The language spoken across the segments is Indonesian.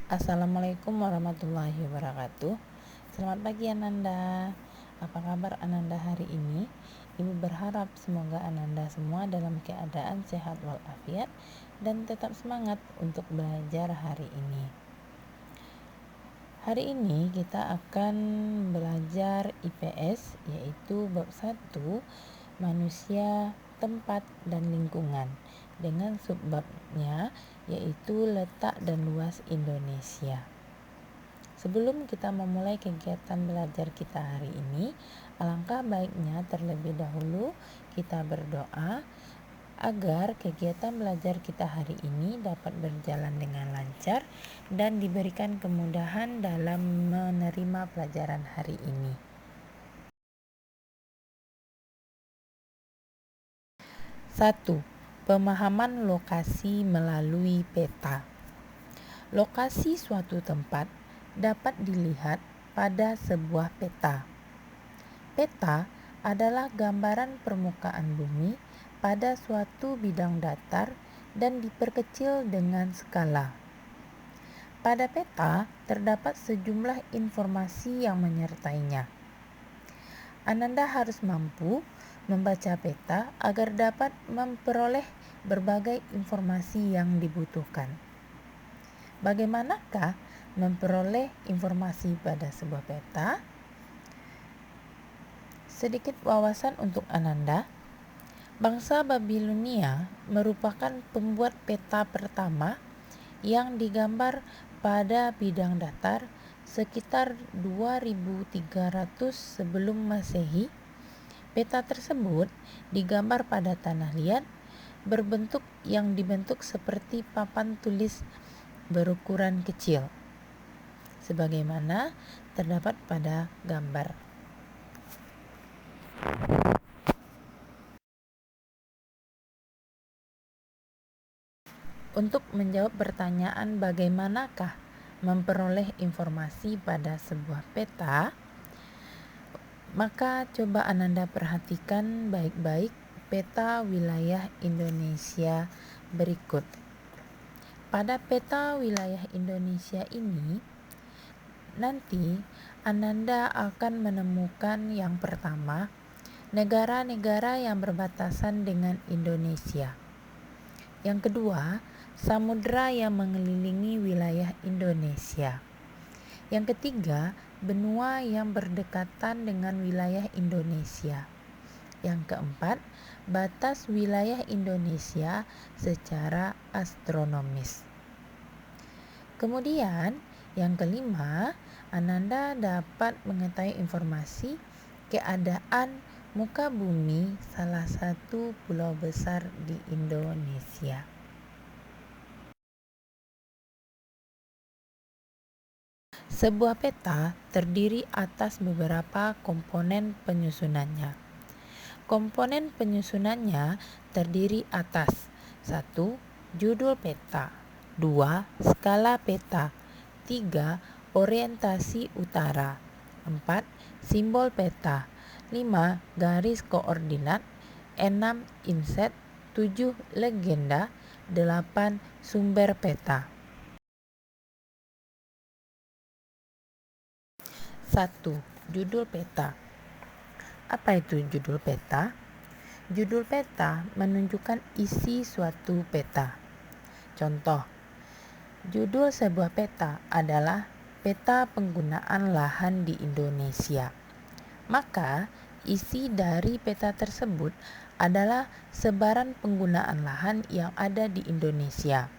Assalamualaikum warahmatullahi wabarakatuh. Selamat pagi Ananda. Apa kabar Ananda hari ini? Ibu berharap semoga Ananda semua dalam keadaan sehat walafiat dan tetap semangat untuk belajar hari ini. Hari ini kita akan belajar IPS, yaitu bab 1 manusia, tempat, dan lingkungan, dengan subbabnya yaitu letak dan luas Indonesia. Sebelum kita memulai kegiatan belajar kita hari ini, alangkah baiknya terlebih dahulu kita berdoa agar kegiatan belajar kita hari ini dapat berjalan dengan lancar dan diberikan kemudahan dalam menerima pelajaran hari ini. 1. Pemahaman lokasi melalui peta. Lokasi suatu tempat dapat dilihat pada sebuah peta. Peta adalah gambaran permukaan bumi pada suatu bidang datar dan diperkecil dengan skala. Pada peta terdapat sejumlah informasi yang menyertainya. Ananda harus mampu membaca peta agar dapat memperoleh berbagai informasi yang dibutuhkan. Bagaimanakah memperoleh informasi pada sebuah peta? Sedikit wawasan untuk Ananda. Bangsa Babilonia merupakan pembuat peta pertama yang digambar pada bidang datar sekitar 2300 sebelum Masehi. Peta tersebut digambar pada tanah liat berbentuk yang dibentuk seperti papan tulis berukuran kecil, sebagaimana terdapat pada gambar. Untuk menjawab pertanyaan bagaimanakah memperoleh informasi pada sebuah peta, maka coba Ananda perhatikan baik-baik peta wilayah Indonesia berikut. Pada peta wilayah Indonesia ini, nanti Ananda akan menemukan yang pertama, negara-negara yang berbatasan dengan Indonesia. Yang kedua, samudra yang mengelilingi wilayah Indonesia. Yang ketiga, benua yang berdekatan dengan wilayah Indonesia. Yang keempat, batas wilayah Indonesia secara astronomis. Kemudian, yang kelima, Ananda dapat mengetahui informasi keadaan muka bumi salah satu pulau besar di Indonesia. Sebuah peta terdiri atas beberapa komponen penyusunannya. Komponen penyusunannya terdiri atas 1. Judul peta, 2. Skala peta, 3. Orientasi utara, 4. Simbol peta, 5. Garis koordinat, 6. Inset, 7. Legenda, 8. Sumber peta. 1. Judul peta. Apa itu judul peta? Judul peta menunjukkan isi suatu peta. Contoh, judul sebuah peta adalah peta penggunaan lahan di Indonesia. Maka, isi dari peta tersebut adalah sebaran penggunaan lahan yang ada di Indonesia,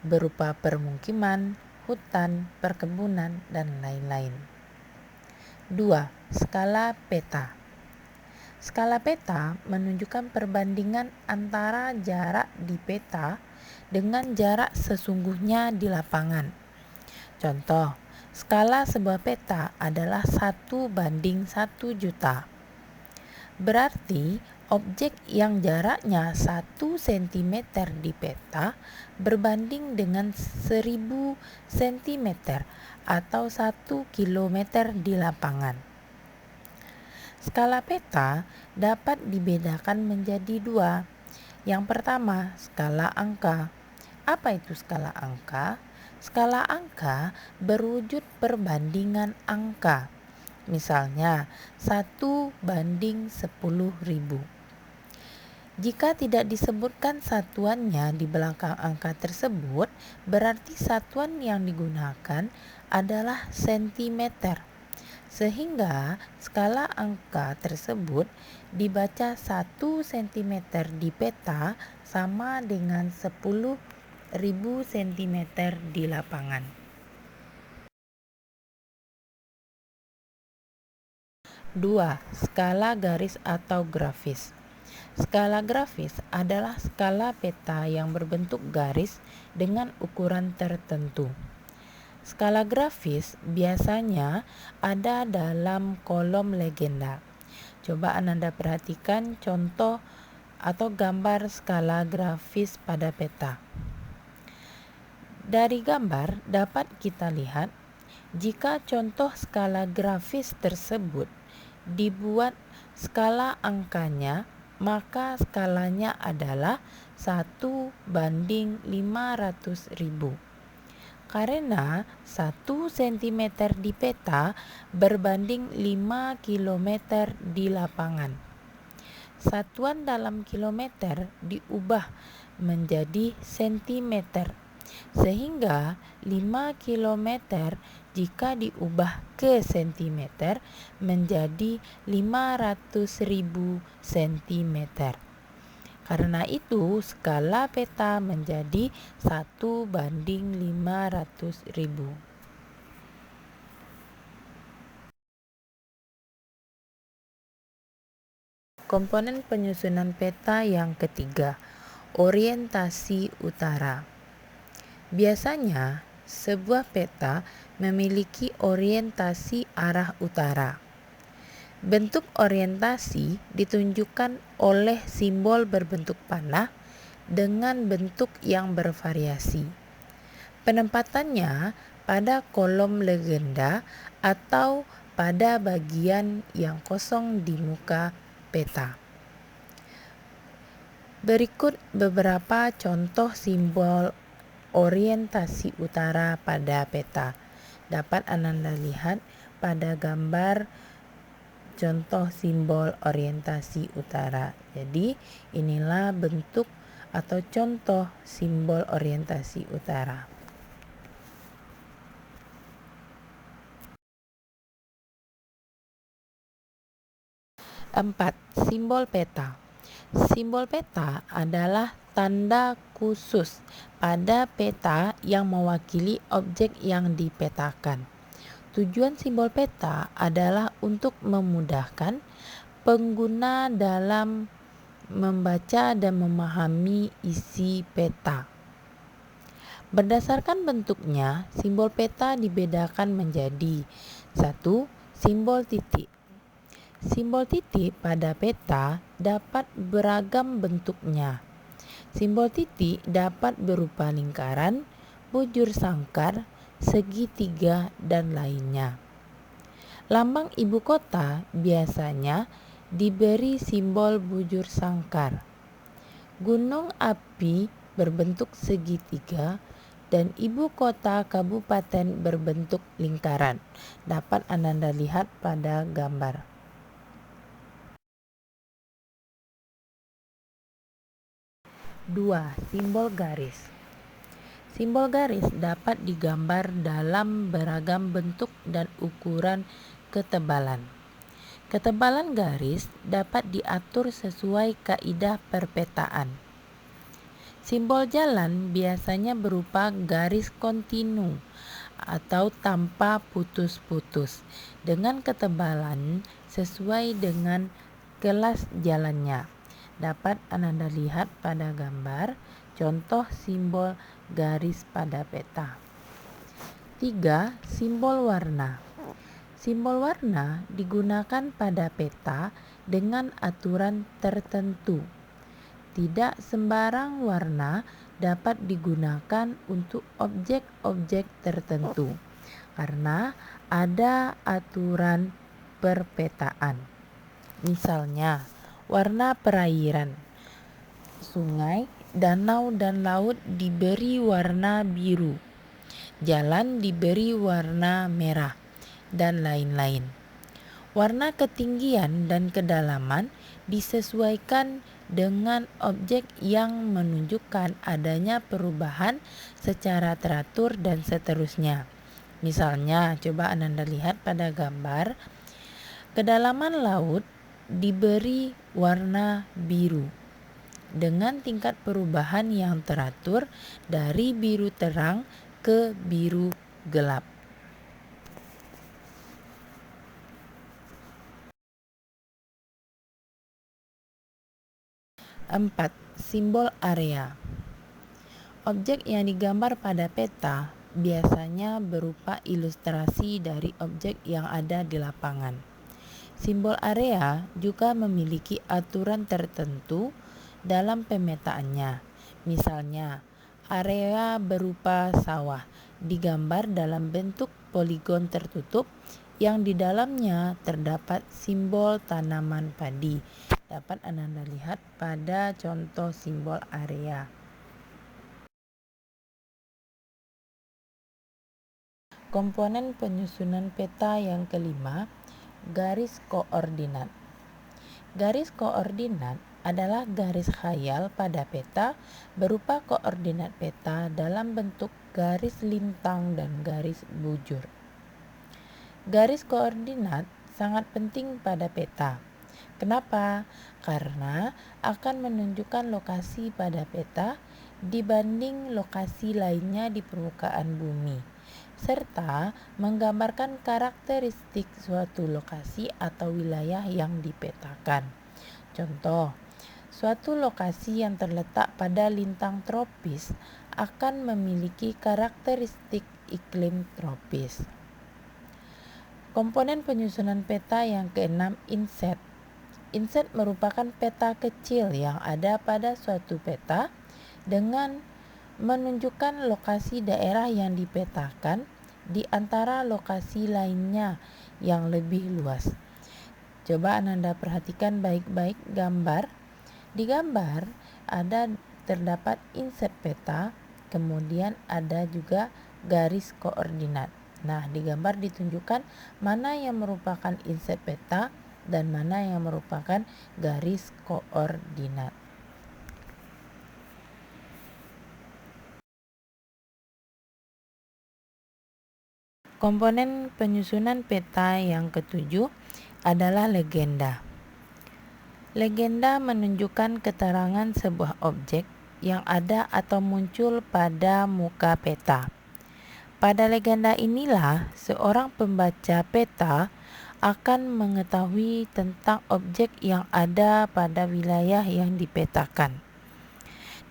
berupa permukiman, hutan, perkebunan, dan lain-lain. 2. Skala peta. Skala peta menunjukkan perbandingan antara jarak di peta dengan jarak sesungguhnya di lapangan. Contoh, skala sebuah peta adalah 1:1 juta. Berarti objek yang jaraknya 1 cm di peta berbanding dengan 1000 cm atau 1 km di lapangan. Skala peta dapat dibedakan menjadi 2. Yang pertama, skala angka. Apa itu skala angka? Skala angka berwujud perbandingan angka. Misalnya 1:10.000. Jika tidak disebutkan satuannya di belakang angka tersebut, berarti satuan yang digunakan adalah sentimeter. Sehingga skala angka tersebut dibaca 1 cm di peta sama dengan 10.000 cm di lapangan. 2. Skala garis atau grafis. Skala grafis adalah skala peta yang berbentuk garis dengan ukuran tertentu. Skala grafis biasanya ada dalam kolom legenda. Coba Ananda perhatikan contoh atau gambar skala grafis pada peta. Dari gambar dapat kita lihat jika contoh skala grafis tersebut dibuat skala angkanya, maka skalanya adalah 1:500.000. Karena 1 cm di peta berbanding 5 km di lapangan. Satuan dalam kilometer diubah menjadi sentimeter. Sehingga 5 km jika diubah ke sentimeter menjadi 500.000 cm. Karena itu skala peta menjadi 1:500.000. Komponen penyusunan peta yang ketiga, orientasi utara. Biasanya, sebuah peta memiliki orientasi arah utara. Bentuk orientasi ditunjukkan oleh simbol berbentuk panah dengan bentuk yang bervariasi. Penempatannya pada kolom legenda atau pada bagian yang kosong di muka peta. Berikut beberapa contoh simbol orientasi utara pada peta. Dapat Ananda lihat pada gambar contoh simbol orientasi utara. Jadi inilah bentuk atau contoh simbol orientasi utara. 4. Simbol peta. Simbol peta adalah tanda khusus pada peta yang mewakili objek yang dipetakan. Tujuan simbol peta adalah untuk memudahkan pengguna dalam membaca dan memahami isi peta. Berdasarkan bentuknya, simbol peta dibedakan menjadi 1. Simbol titik. Simbol titik pada peta dapat beragam bentuknya. Simbol titik dapat berupa lingkaran, bujur sangkar, segitiga, dan lainnya. Lambang ibu kota biasanya diberi simbol bujur sangkar. Gunung api berbentuk segitiga dan ibu kota kabupaten berbentuk lingkaran. Dapat Ananda lihat pada gambar. 2. Simbol garis. Simbol garis dapat digambar dalam beragam bentuk dan ukuran ketebalan. Ketebalan garis dapat diatur sesuai kaidah perpetaan. Simbol jalan biasanya berupa garis kontinu atau tanpa putus-putus dengan ketebalan sesuai dengan kelas jalannya. Dapat Ananda lihat pada gambar contoh simbol garis pada peta. 3. Simbol warna. Simbol warna digunakan pada peta dengan aturan tertentu. Tidak sembarang warna dapat digunakan untuk objek-objek tertentu karena ada aturan perpetaan. Misalnya, warna perairan, sungai, danau, dan laut diberi warna biru. Jalan diberi warna merah, dan lain-lain. Warna ketinggian dan kedalaman disesuaikan dengan objek yang menunjukkan adanya perubahan secara teratur dan seterusnya. Misalnya, coba Ananda lihat pada gambar, kedalaman laut diberi warna biru dengan tingkat perubahan yang teratur dari biru terang ke biru gelap. 4. Simbol area. Objek yang digambar pada peta biasanya berupa ilustrasi dari objek yang ada di lapangan. Simbol area juga memiliki aturan tertentu dalam pemetaannya. Misalnya, area berupa sawah digambar dalam bentuk poligon tertutup yang di dalamnya terdapat simbol tanaman padi. Dapat Ananda lihat pada contoh simbol area. Komponen penyusunan peta yang kelima, garis koordinat. Garis koordinat adalah garis khayal pada peta berupa koordinat peta dalam bentuk garis lintang dan garis bujur. Garis koordinat sangat penting pada peta. Kenapa? Karena akan menunjukkan lokasi pada peta dibanding lokasi lainnya di permukaan bumi, serta menggambarkan karakteristik suatu lokasi atau wilayah yang dipetakan. Contoh, suatu lokasi yang terletak pada lintang tropis akan memiliki karakteristik iklim tropis. Komponen penyusunan peta yang keenam, inset. Inset merupakan peta kecil yang ada pada suatu peta dengan menunjukkan lokasi daerah yang dipetakan di antara lokasi lainnya yang lebih luas. Coba Ananda perhatikan baik-baik gambar. Di gambar terdapat inset peta, kemudian ada juga garis koordinat. Nah, di gambar ditunjukkan mana yang merupakan inset peta dan mana yang merupakan garis koordinat. Komponen penyusunan peta yang ketujuh adalah legenda. Legenda menunjukkan keterangan sebuah objek yang ada atau muncul pada muka peta. Pada legenda inilah seorang pembaca peta akan mengetahui tentang objek yang ada pada wilayah yang dipetakan.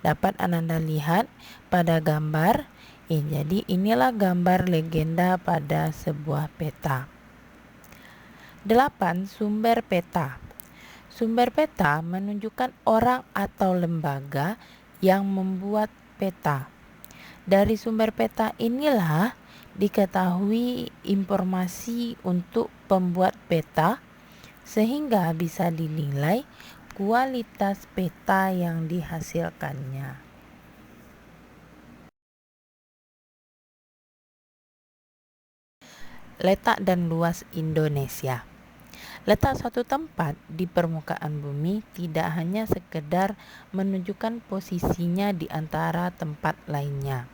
Dapat Ananda lihat pada gambar. Jadi inilah gambar legenda pada sebuah peta. 8. Sumber peta. Sumber peta menunjukkan orang atau lembaga yang membuat peta. Dari sumber peta inilah diketahui informasi untuk pembuat peta sehingga bisa dinilai kualitas peta yang dihasilkannya. Letak dan luas Indonesia. Letak suatu tempat di permukaan bumi tidak hanya sekedar menunjukkan posisinya di antara tempat lainnya.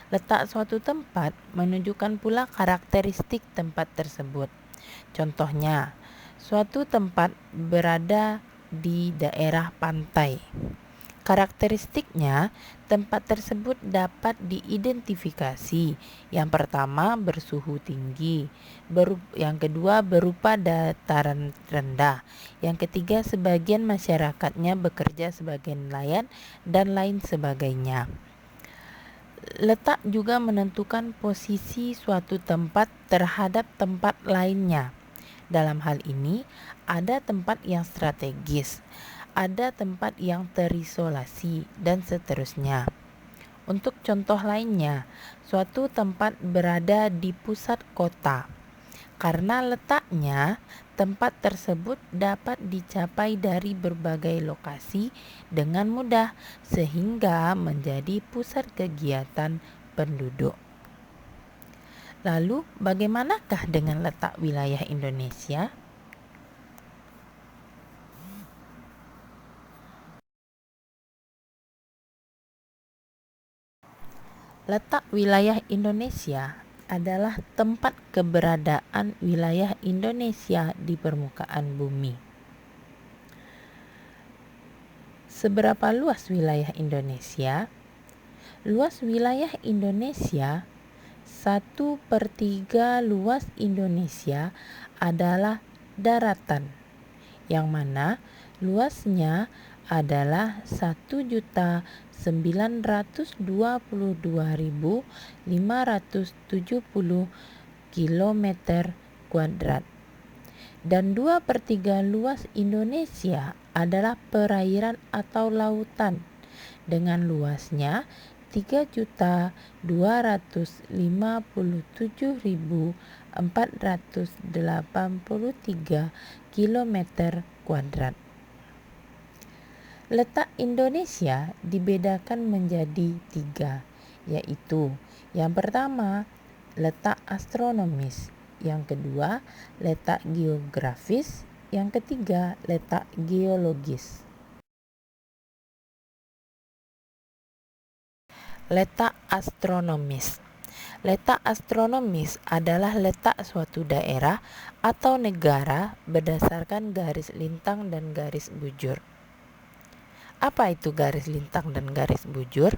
Letak suatu tempat menunjukkan pula karakteristik tempat tersebut. Contohnya, suatu tempat berada di daerah pantai. Karakteristiknya, tempat tersebut dapat diidentifikasi. Yang pertama, bersuhu tinggi. Yang kedua, berupa dataran rendah. Yang ketiga, sebagian masyarakatnya bekerja sebagai nelayan dan lain sebagainya. Letak juga menentukan posisi suatu tempat terhadap tempat lainnya. Dalam hal ini, ada tempat yang strategis, ada tempat yang terisolasi, dan seterusnya. Untuk contoh lainnya, suatu tempat berada di pusat kota. Karena letaknya, tempat tersebut dapat dicapai dari berbagai lokasi dengan mudah, sehingga menjadi pusat kegiatan penduduk. Lalu, bagaimanakah dengan letak wilayah Indonesia? Letak wilayah Indonesia adalah tempat keberadaan wilayah Indonesia di permukaan bumi. Seberapa luas wilayah Indonesia? Luas wilayah Indonesia 1/3 luas Indonesia adalah daratan, yang mana luasnya adalah 1.922.570 kilometer kuadrat. Dan 2/3 luas Indonesia adalah perairan atau lautan dengan luasnya 3.257.483 kilometer kuadrat. Letak Indonesia dibedakan menjadi 3, yaitu yang pertama, letak astronomis, yang kedua, letak geografis, yang ketiga, letak geologis. Letak astronomis. Letak astronomis adalah letak suatu daerah atau negara berdasarkan garis lintang dan garis bujur. Apa itu garis lintang dan garis bujur?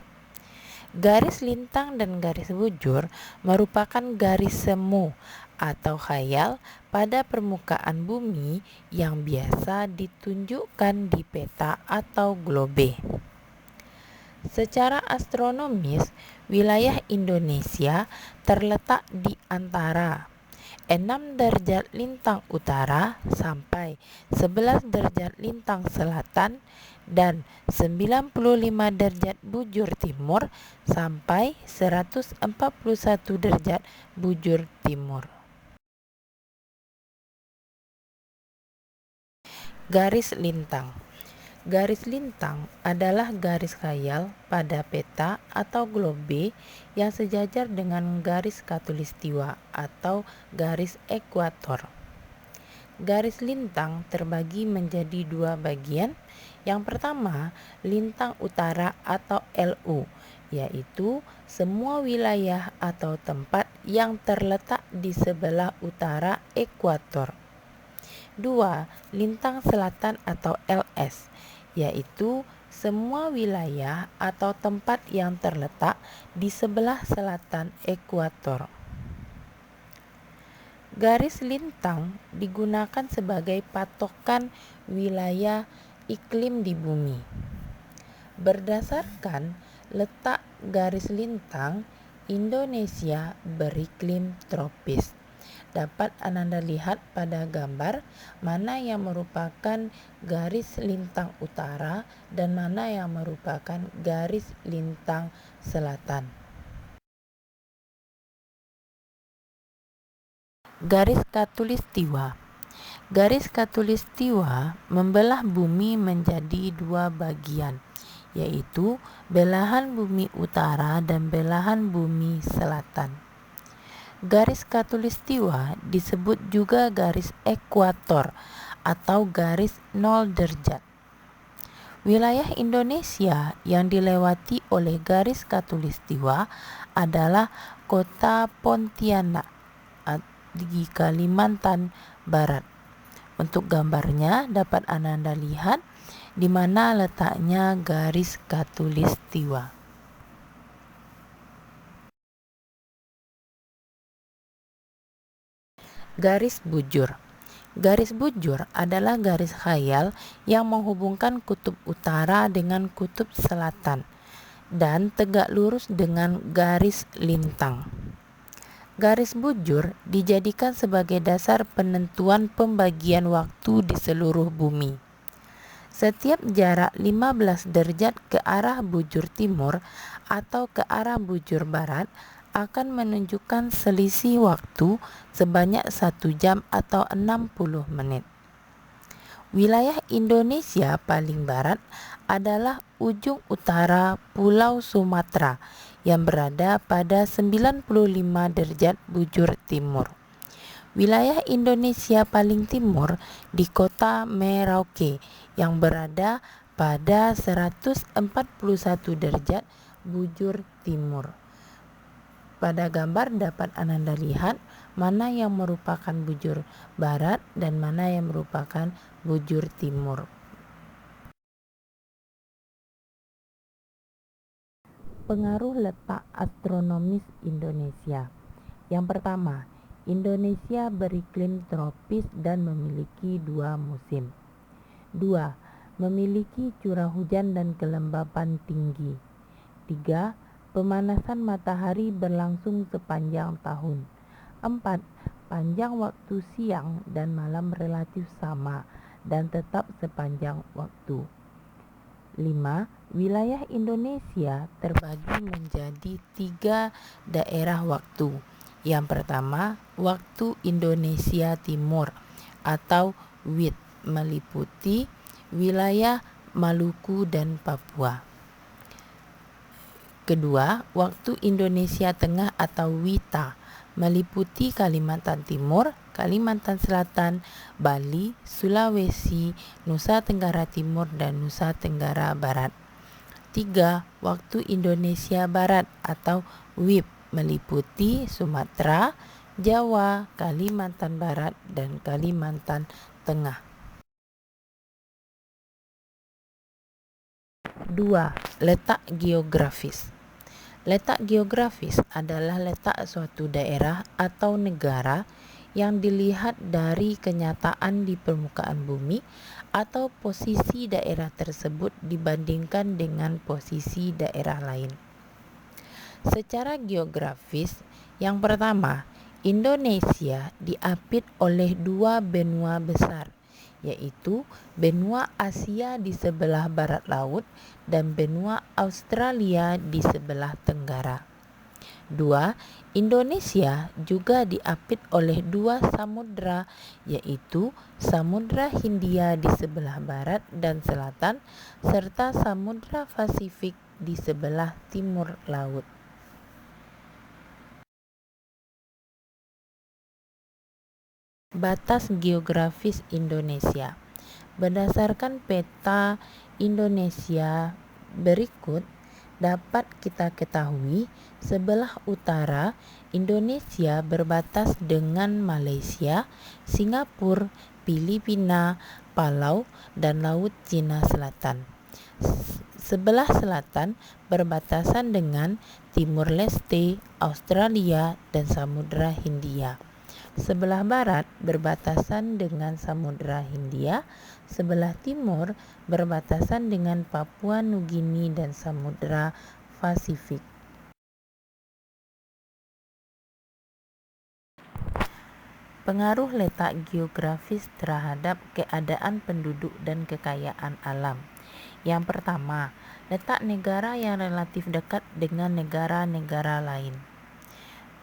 Garis lintang dan garis bujur merupakan garis semu atau khayal pada permukaan bumi yang biasa ditunjukkan di peta atau globe. Secara astronomis, wilayah Indonesia terletak di antara 6 derajat lintang utara sampai 11 derajat lintang selatan dan 95 derajat bujur timur sampai 141 derajat bujur timur. Garis lintang. Garis lintang adalah garis khayal pada peta atau globe yang sejajar dengan garis khatulistiwa atau garis ekuator. Garis lintang terbagi menjadi 2 bagian. Yang pertama, lintang utara atau LU, yaitu semua wilayah atau tempat yang terletak di sebelah utara ekuator. 2. Lintang selatan atau LS, yaitu semua wilayah atau tempat yang terletak di sebelah selatan ekuator. Garis lintang digunakan sebagai patokan wilayah iklim di bumi. Berdasarkan letak garis lintang, Indonesia beriklim tropis. Dapat Ananda lihat pada gambar mana yang merupakan garis lintang utara dan mana yang merupakan garis lintang selatan. Garis khatulistiwa. Garis khatulistiwa membelah bumi menjadi 2 bagian, yaitu belahan bumi utara dan belahan bumi selatan. Garis khatulistiwa disebut juga garis ekuator atau garis 0 derajat. Wilayah Indonesia yang dilewati oleh garis khatulistiwa adalah Kota Pontianak di Kalimantan Barat. Untuk gambarnya dapat Ananda lihat di mana letaknya garis khatulistiwa. Garis bujur. Garis bujur adalah garis khayal yang menghubungkan kutub utara dengan kutub selatan dan tegak lurus dengan garis lintang. Garis bujur dijadikan sebagai dasar penentuan pembagian waktu di seluruh bumi. Setiap jarak 15 derajat ke arah bujur timur atau ke arah bujur barat akan menunjukkan selisih waktu sebanyak 1 jam atau 60 menit. Wilayah Indonesia paling barat adalah ujung utara Pulau Sumatera yang berada pada 95 derajat bujur timur. Wilayah Indonesia paling timur di kota Merauke yang berada pada 141 derajat bujur timur. Pada gambar dapat Ananda lihat mana yang merupakan bujur barat dan mana yang merupakan bujur timur. Pengaruh letak astronomis Indonesia. Yang pertama, Indonesia beriklim tropis dan memiliki 2 musim. 2. Memiliki curah hujan dan kelembapan tinggi. 3. Pemanasan matahari berlangsung sepanjang tahun. 4. Panjang waktu siang dan malam relatif sama dan tetap sepanjang waktu. 5. Wilayah Indonesia terbagi menjadi 3 daerah waktu. Yang pertama, waktu Indonesia Timur atau WIT, meliputi wilayah Maluku dan Papua. Kedua, waktu Indonesia Tengah atau WITA, meliputi Kalimantan Timur, Kalimantan Selatan, Bali, Sulawesi, Nusa Tenggara Timur, dan Nusa Tenggara Barat. 3. Waktu Indonesia Barat atau WIB, meliputi Sumatera, Jawa, Kalimantan Barat, dan Kalimantan Tengah. 2. Letak geografis. Letak geografis adalah letak suatu daerah atau negara yang dilihat dari kenyataan di permukaan bumi atau posisi daerah tersebut dibandingkan dengan posisi daerah lain. Secara geografis, yang pertama, Indonesia diapit oleh 2 benua besar, yaitu benua Asia di sebelah barat laut dan benua Australia di sebelah tenggara. 2. Indonesia juga diapit oleh 2 samudra, yaitu Samudra Hindia di sebelah barat dan selatan serta Samudra Pasifik di sebelah timur laut. Batas geografis Indonesia. Berdasarkan peta Indonesia berikut, dapat kita ketahui sebelah utara Indonesia berbatas dengan Malaysia, Singapura, Filipina, Palau, dan Laut Cina Selatan. Sebelah selatan berbatasan dengan Timur Leste, Australia, dan Samudra Hindia. Sebelah barat berbatasan dengan Samudra Hindia, sebelah timur berbatasan dengan Papua Nugini dan Samudra Pasifik. Pengaruh letak geografis terhadap keadaan penduduk dan kekayaan alam. Yang pertama, letak negara yang relatif dekat dengan negara-negara lain,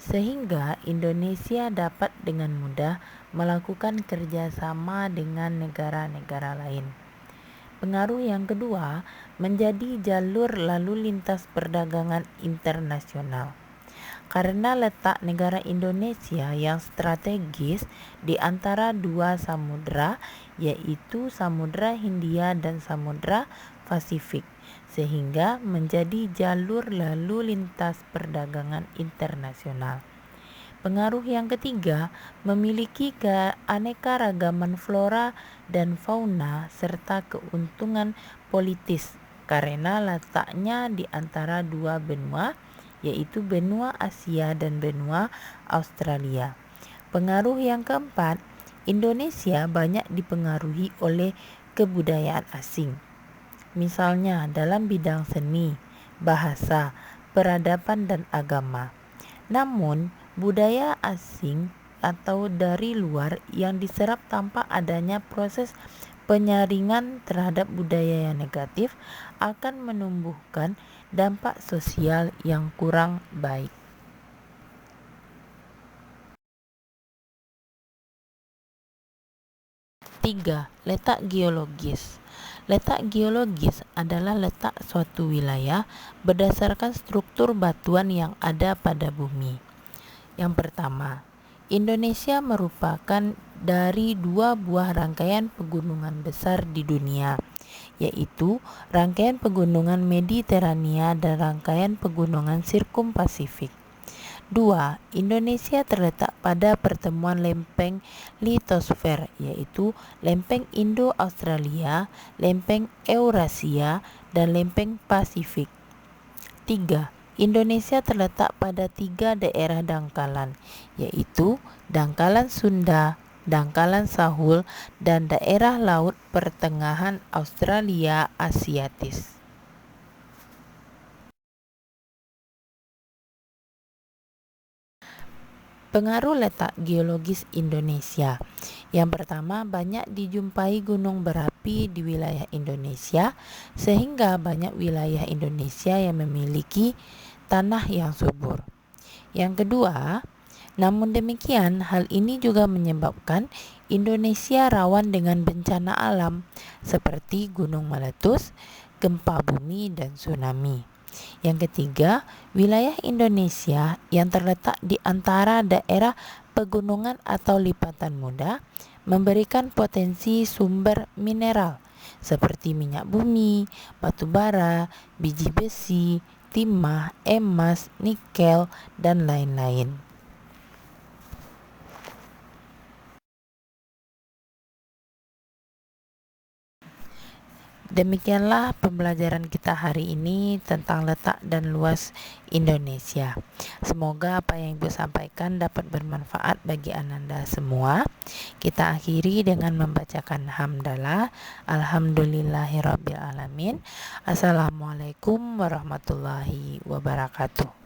sehingga Indonesia dapat dengan mudah melakukan kerjasama dengan negara-negara lain. Pengaruh yang kedua menjadi jalur lalu lintas perdagangan internasional. Karena letak negara Indonesia yang strategis di antara 2 samudra, yaitu Samudra Hindia dan Samudra Pasifik, sehingga menjadi jalur lalu lintas perdagangan internasional. Pengaruh yang ketiga memiliki keanekaragaman flora dan fauna serta keuntungan politis karena letaknya di antara 2 benua, yaitu benua Asia dan benua Australia. Pengaruh yang keempat, Indonesia banyak dipengaruhi oleh kebudayaan asing. Misalnya dalam bidang seni, bahasa, peradaban, dan agama. Namun, budaya asing atau dari luar yang diserap tanpa adanya proses penyaringan terhadap budaya yang negatif akan menumbuhkan dampak sosial yang kurang baik. 3. Letak geologis. Letak geologis adalah letak suatu wilayah berdasarkan struktur batuan yang ada pada bumi. Yang pertama, Indonesia merupakan dari dua buah rangkaian pegunungan besar di dunia, yaitu rangkaian pegunungan Mediterania dan rangkaian pegunungan Sirkumpasifik. 2. Indonesia terletak pada pertemuan lempeng litosfer, yaitu lempeng Indo-Australia, lempeng Eurasia, dan lempeng Pasifik. 3. Indonesia terletak pada 3 daerah dangkalan, yaitu Dangkalan Sunda, Dangkalan Sahul, dan daerah laut pertengahan Australia Asiatis. Pengaruh letak geologis Indonesia. Yang pertama, banyak dijumpai gunung berapi di wilayah Indonesia, sehingga banyak wilayah Indonesia yang memiliki tanah yang subur. Yang kedua, namun demikian, hal ini juga menyebabkan Indonesia rawan dengan bencana alam seperti gunung meletus, gempa bumi, dan tsunami. Yang ketiga, wilayah Indonesia yang terletak di antara daerah pegunungan atau lipatan muda memberikan potensi sumber mineral seperti minyak bumi, batu bara, biji besi, timah, emas, nikel, dan lain-lain. Demikianlah pembelajaran kita hari ini tentang letak dan luas Indonesia. Semoga apa yang Ibu sampaikan dapat bermanfaat bagi Ananda semua. Kita akhiri dengan membacakan hamdalah. Alhamdulillahirabbil alamin. Assalamualaikum warahmatullahi wabarakatuh.